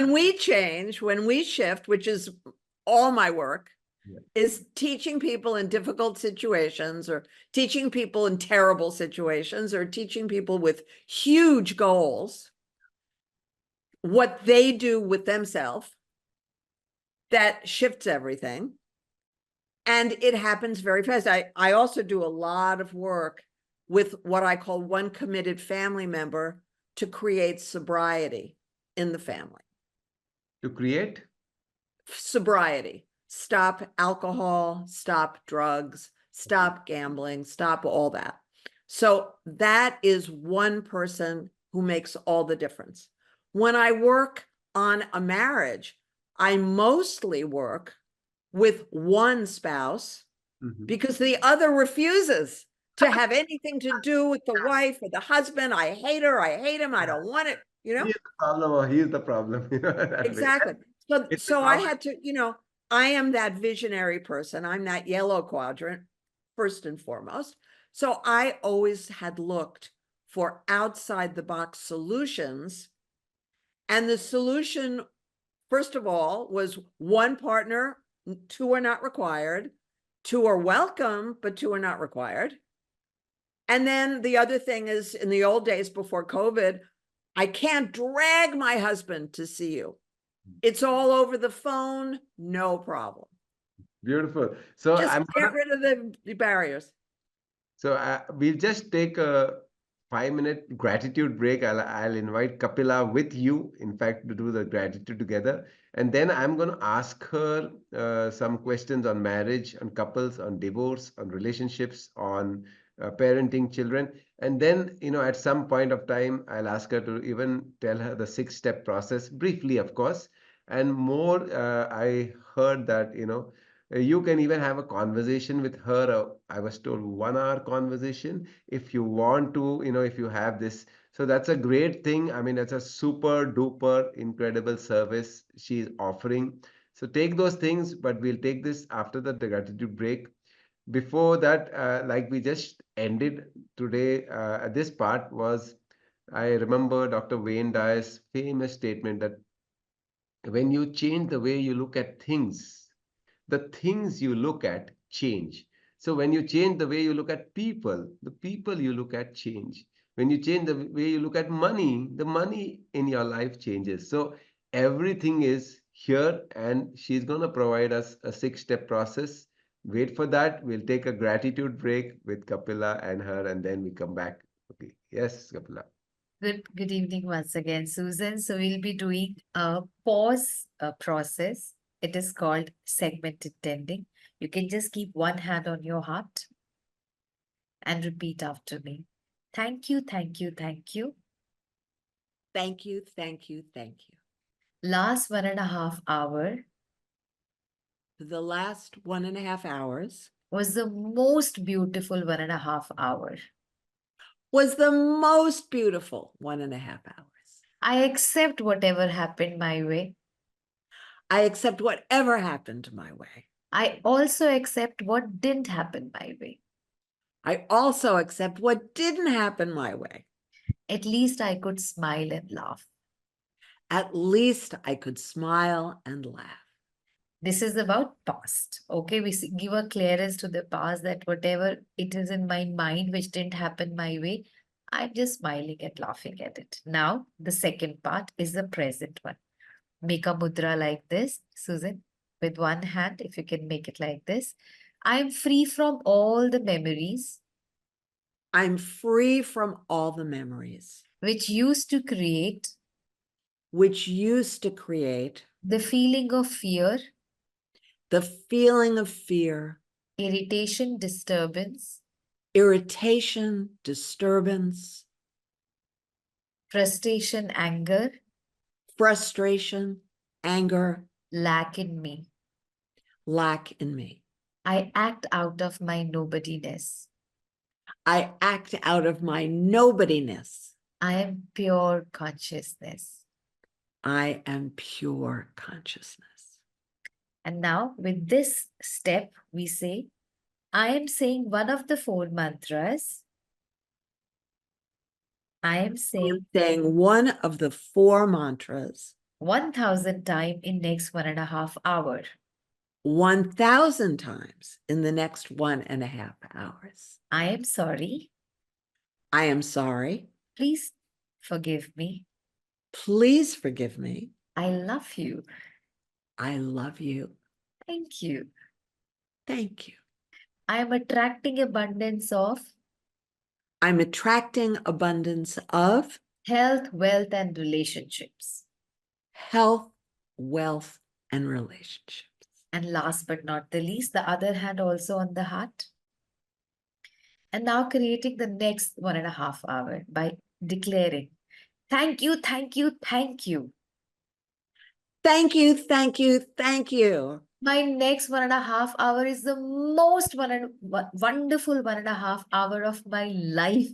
when we change, when we shift, which is all my work, is teaching people in difficult situations or teaching people in terrible situations or teaching people with huge goals what they do with themselves that shifts everything. And it happens very fast. I also do a lot of work with what I call one committed family member to create sobriety in the family. To create? Sobriety. Stop alcohol, stop drugs, stop gambling, stop all that. So that is one person who makes all the difference. When I work on a marriage, I mostly work with one spouse because the other refuses to have anything to do with the wife or the husband. I hate her. I hate him. I don't want it, you know? He's the problem or he's the problem. Exactly. So I had to, I am that visionary person. I'm that yellow quadrant, first and foremost. So I always had looked for outside the box solutions. And the solution, first of all, was one partner, two are not required, two are welcome, but two are not required. And then the other thing is, in the old days before COVID, I can't drag my husband to see you. It's all over the phone, no problem. Beautiful. So just get rid of the barriers. So we'll just take a 5-minute gratitude break. I'll invite Kapila with you, in fact, to do the gratitude together. And then I'm going to ask her some questions on marriage, on couples, on divorce, on relationships, on parenting children. And then, at some point of time, I'll ask her to even tell her the 6-step process, briefly, of course. And more, I heard that, you can even have a conversation with her. I was told 1-hour conversation if you want to, if you have this. So that's a great thing. I mean, that's a super duper incredible service she's offering. So take those things, but we'll take this after the gratitude break. Before that, like we just ended today, this part was, I remember Dr. Wayne Dyer's famous statement that when you change the way you look at things, the things you look at change. So when you change the way you look at people, the people you look at change. When you change the way you look at money, the money in your life changes. So everything is here, and she's going to provide us a 6-step process. Wait for that. We'll take a gratitude break with Kapila and her, and then we come back. Okay. Yes, Kapila. Good evening once again, Susan. So we'll be doing a pause process. It is called segmented tending. You can just keep one hand on your heart and repeat after me. Thank you, thank you, thank you. Thank you, thank you, thank you. Last 1.5 hours. The last 1.5 hours was the most beautiful 1.5 hours. Was the most beautiful 1.5 hours. I accept whatever happened my way. I accept whatever happened my way. I also accept what didn't happen my way. I also accept what didn't happen my way. At least I could smile and laugh. At least I could smile and laugh. This is about past. Okay, we give a clearance to the past that whatever it is in my mind which didn't happen my way, I'm just smiling and laughing at it. Now, the second part is the present one. Make a mudra like this, Susan, with one hand, if you can make it like this. I'm free from all the memories. I'm free from all the memories. Which used to create. The feeling of fear. The feeling of fear. Irritation, disturbance. Frustration, anger. Lack in me. I act out of my nobodiness. I act out of my nobodiness. I am pure consciousness. I am pure consciousness. And now with this step, we say, I am saying one of the 4 mantras. I am saying one of the 4 mantras. 1,000 times in next 1.5 hours. 1,000 times in the next 1.5 hours. I am sorry. I am sorry. Please forgive me. Please forgive me. I love you. I love you. Thank you. Thank you. I am attracting abundance of I'm attracting abundance of health, wealth, and relationships. health, wealth, and relationships. And last but not the least, the other hand also on the heart. And now creating the next 1.5 hours by declaring, thank you, thank you, thank you. Thank you, thank you, thank you. My next 1.5 hours is the most wonderful 1.5 hours of my life.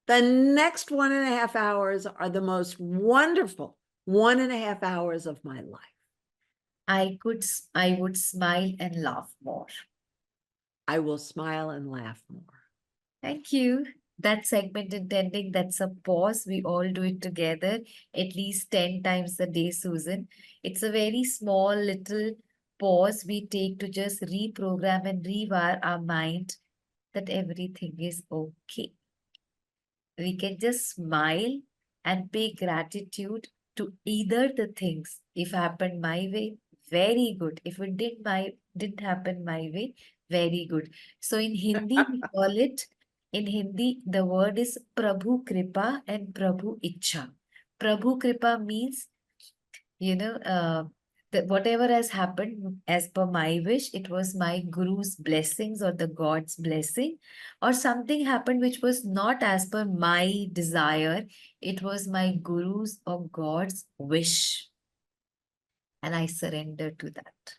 The next 1.5 hours are the most wonderful 1.5 hours of my life. I would smile and laugh more. I will smile and laugh more. Thank you. That segment intending, that's a pause. We all do it together at least 10 times a day, Susan. It's a very small little pause we take to just reprogram and rewire our mind that everything is okay. We can just smile and pay gratitude to either the things. If happened my way, very good. If it didn't happen my way, very good. So in Hindi, we call it, in Hindi, the word is Prabhu Kripa and Prabhu Ichha. Prabhu Kripa means, that whatever has happened as per my wish, it was my guru's blessings or the God's blessing, or something happened which was not as per my desire. It was my guru's or God's wish. And I surrender to that.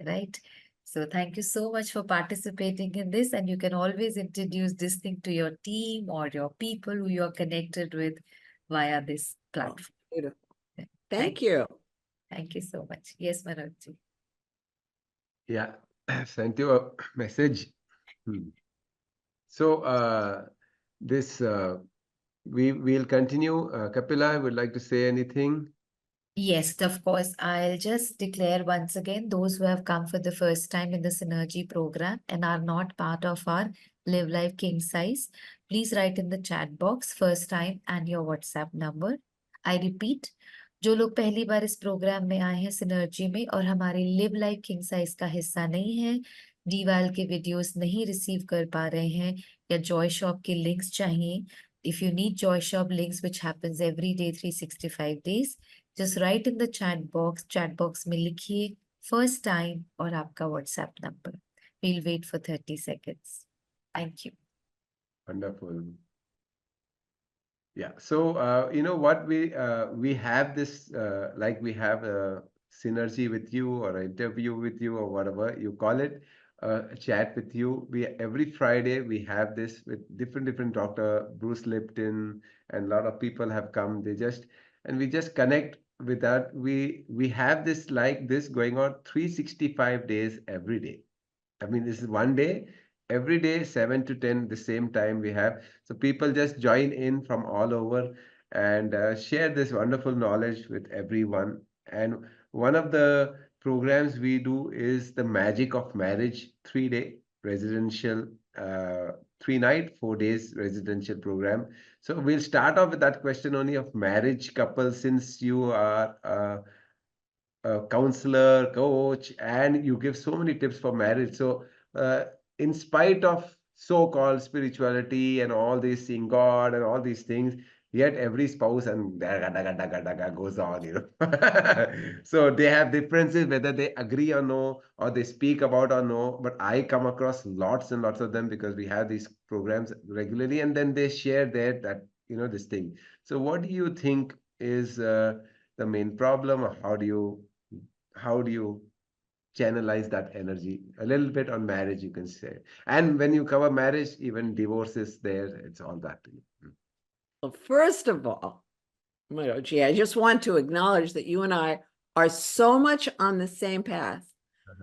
Right? So thank you so much for participating in this. And you can always introduce this thing to your team or your people who you're connected with via this platform. Beautiful. Thank you. Thank you so much. Yes, Manoj-ji. Yeah, sent you a message. So we'll continue. Kapila, would like to say anything? Yes, of course. I'll just declare once again, those who have come for the first time in the Synergy program and are not part of our Live Life King Size, please write in the chat box first time and your WhatsApp number. I repeat, जो लोग पहली बार इस programme में आए हैं synergy में और हमारे लिव लाइफ किंग साइज का हिस्सा नहीं है, डीवाल के वीडियोस नहीं रिसीव कर पा रहे हैं या जॉय शॉप के लिंक्स चाहिए, if you need Joy Shop links which happens every day 365 days, just write in the chat box में लिखिए first time और आपका WhatsApp number. We'll wait for 30 seconds. Thank you. Wonderful. Yeah. So you know what, we have this like we have a synergy with you or an interview with you or whatever you call it, a chat with you. Every Friday we have this with different Dr. Bruce Lipton, and a lot of people have come. We just connect with that. We have this like this going on 365 days every day. I mean, this is one day, every day, 7 to 10, the same time we have. So people just join in from all over and share this wonderful knowledge with everyone. And one of the programs we do is the Magic of Marriage 3-day residential, 3-night, 4 days residential program. So we'll start off with that question only of marriage couples, since you are a counselor, coach, and you give so many tips for marriage. So, in spite of so-called spirituality and all this, seeing God and all these things, yet every spouse and goes on, you know. So they have differences whether they agree or no, or they speak about or no. But I come across lots and lots of them because we have these programs regularly, and then they share this thing. So, what do you think is the main problem, or how do you channelize that energy? A little bit on marriage, you can say. And when you cover marriage, even divorce is there. It's all that. Well, first of all, Manoj-ji, I just want to acknowledge that you and I are so much on the same path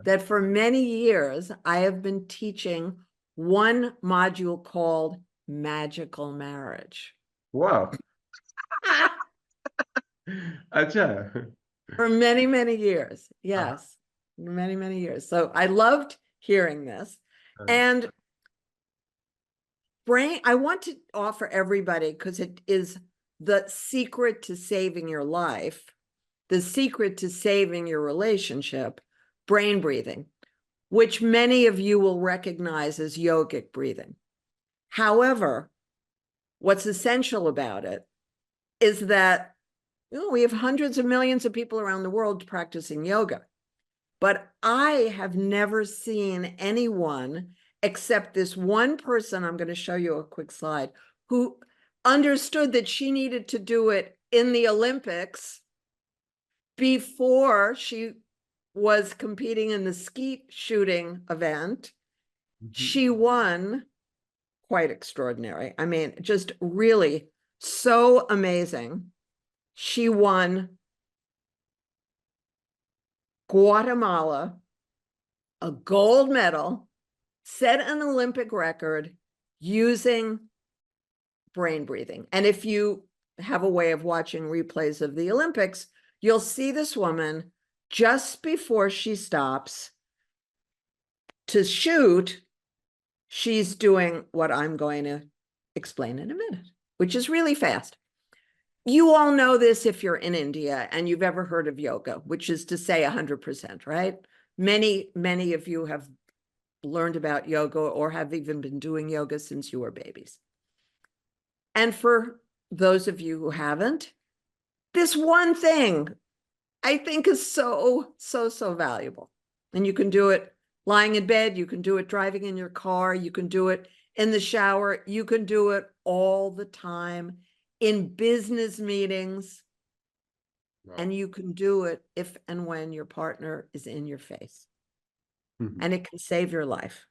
that for many years I have been teaching one module called Magical Marriage. Wow. Acha. For many, many years. Yes, many, many years. So I loved hearing this. And I want to offer everybody, because it is the secret to saving your life, the secret to saving your relationship, brain breathing, which many of you will recognize as yogic breathing. However, what's essential about it is that we have hundreds of millions of people around the world practicing yoga. But I have never seen anyone except this one person, I'm going to show you a quick slide, who understood that she needed to do it in the Olympics before she was competing in the skeet shooting event. She won. Quite extraordinary. I mean, just really so amazing. She won Guatemala a gold medal, set an Olympic record using brain breathing. And if you have a way of watching replays of the Olympics, you'll see this woman just before she stops to shoot. She's doing what I'm going to explain in a minute, which is really fast. You all know this if you're in India and you've ever heard of yoga, which is to say 100%, right? Many, many of you have learned about yoga or have even been doing yoga since you were babies. And for those of you who haven't, this one thing I think is so valuable. And you can do it lying in bed, you can do it driving in your car, you can do it in the shower, you can do it all the time in business meetings. Wow. And you can do it if and when your partner is in your face. And it can save your life.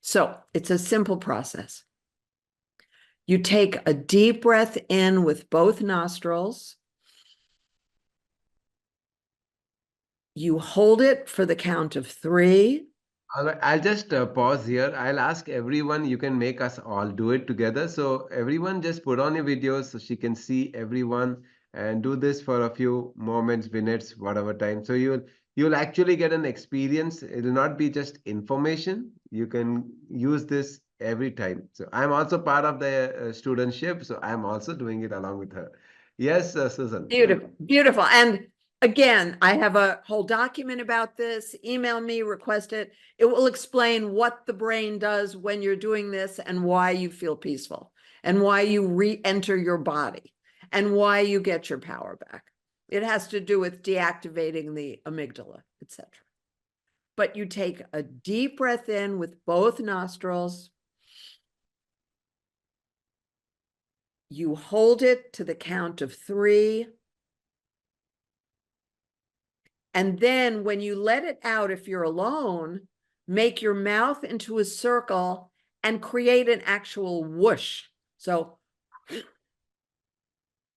So it's a simple process. You take a deep breath in with both nostrils. You hold it for the count of 3. All right, I'll just pause here. I'll ask everyone, you can make us all do it together. So everyone just put on your videos so she can see everyone and do this for a few moments, minutes, whatever time. So you'll actually get an experience. It will not be just information. You can use this every time. So I'm also part of the studentship. So I'm also doing it along with her. Yes, Susan. Beautiful, beautiful. And again, I have a whole document about this. Email me, request it. It will explain what the brain does when you're doing this and why you feel peaceful and why you re-enter your body and why you get your power back. It has to do with deactivating the amygdala, etc. But you take a deep breath in with both nostrils. You hold it to the count of 3. And then when you let it out, if you're alone, make your mouth into a circle and create an actual whoosh. So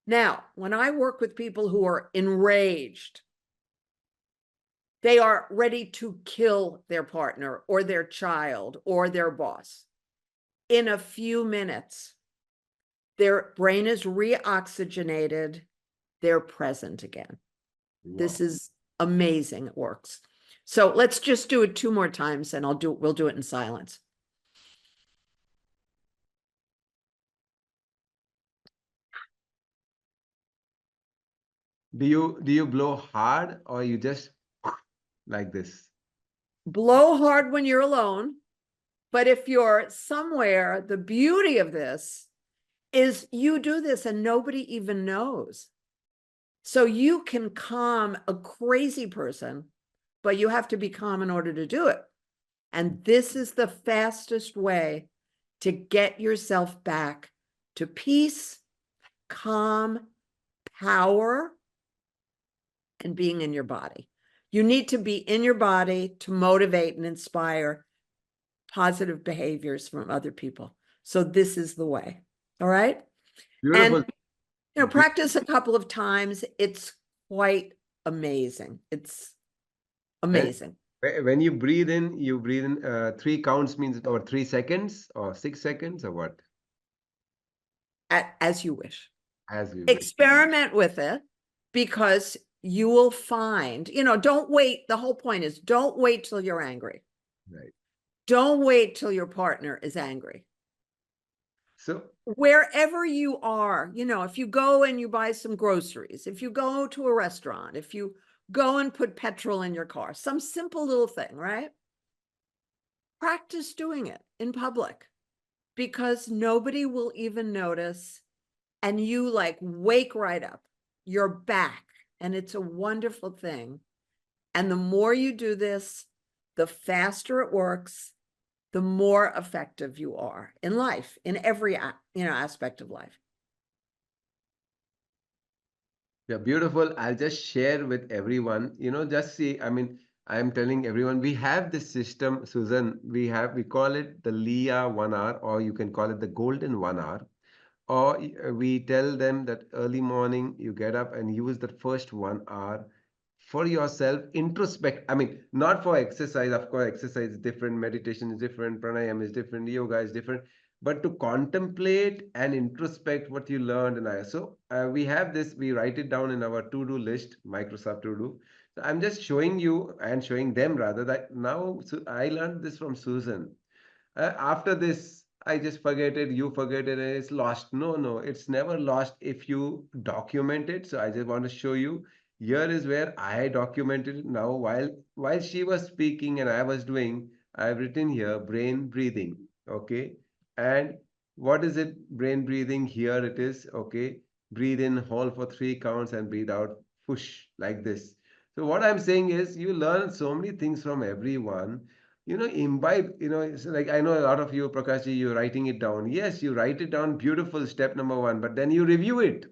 now, when I work with people who are enraged, they are ready to kill their partner or their child or their boss. In a few minutes, their brain is reoxygenated, they're present again. Wow. This is amazing. It works. So let's just do it 2 more times and we'll do it in silence. Do you blow hard or you just like this? Blow hard when you're alone, but if you're somewhere, the beauty of this is you do this and nobody even knows. So you can calm a crazy person, but you have to be calm in order to do it. And this is the fastest way to get yourself back to peace, calm, power, and being in your body. You need to be in your body to motivate and inspire positive behaviors from other people. So this is the way. All right. Beautiful. And practice a couple of times. It's quite amazing. It's amazing. When you breathe in 3 counts means or 3 seconds or 6 seconds or what? As you wish. As we wish. Experiment with it, because you will find, don't wait. The whole point is, don't wait till you're angry. Right. Don't wait till your partner is angry. So Wherever you are, if you go and you buy some groceries, if you go to a restaurant, if you go and put petrol in your car, some simple little thing, right? Practice doing it in public, because nobody will even notice. And you like wake right up, you're back, and it's a wonderful thing. And the more you do this, the faster it works, the more effective you are in life, in every aspect of life. yeah, beautiful. I'll just share with everyone, just see, I mean, I'm telling everyone, we have this system, Susan, we call it the Leah 1 hour, or you can call it the golden 1 hour. Or we tell them that early morning you get up and use the first 1 hour for yourself, introspect. I mean, not for exercise. Of course, exercise is different, meditation is different, pranayama is different, yoga is different. But to contemplate and introspect what you learned. So we have this, we write it down in our to-do list, Microsoft To-do. So I'm just showing you and showing them rather that now, so I learned this from Susan. After this, I just forget it, you forget it, and it's lost. No, it's never lost if you document it. So I just want to show you. Here is where I documented it now. While she was speaking and I was doing, I've written here brain breathing. Okay. And what is it? Brain breathing. Here it is. Okay. Breathe in, hold for 3 counts and breathe out, push like this. So what I'm saying is you learn so many things from everyone, imbibe, it's like, I know a lot of you, Prakashji, you're writing it down. Yes, you write it down, beautiful, step number 1, but then you review it.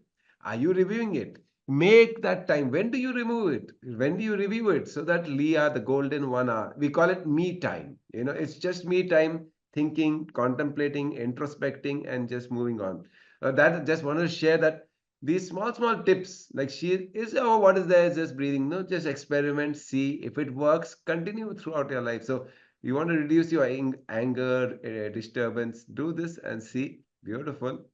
Are you reviewing it? Make that time. When do you remove it? When do you review it? So that Leah, the golden 1 hour, we call it me time. It's just me time, thinking, contemplating, introspecting, and just moving on. That just want to share that these small tips, like she is, oh, what is there? Just breathing. No, just experiment, see if it works, continue throughout your life. So you want to reduce your anger, disturbance, do this and see. Beautiful.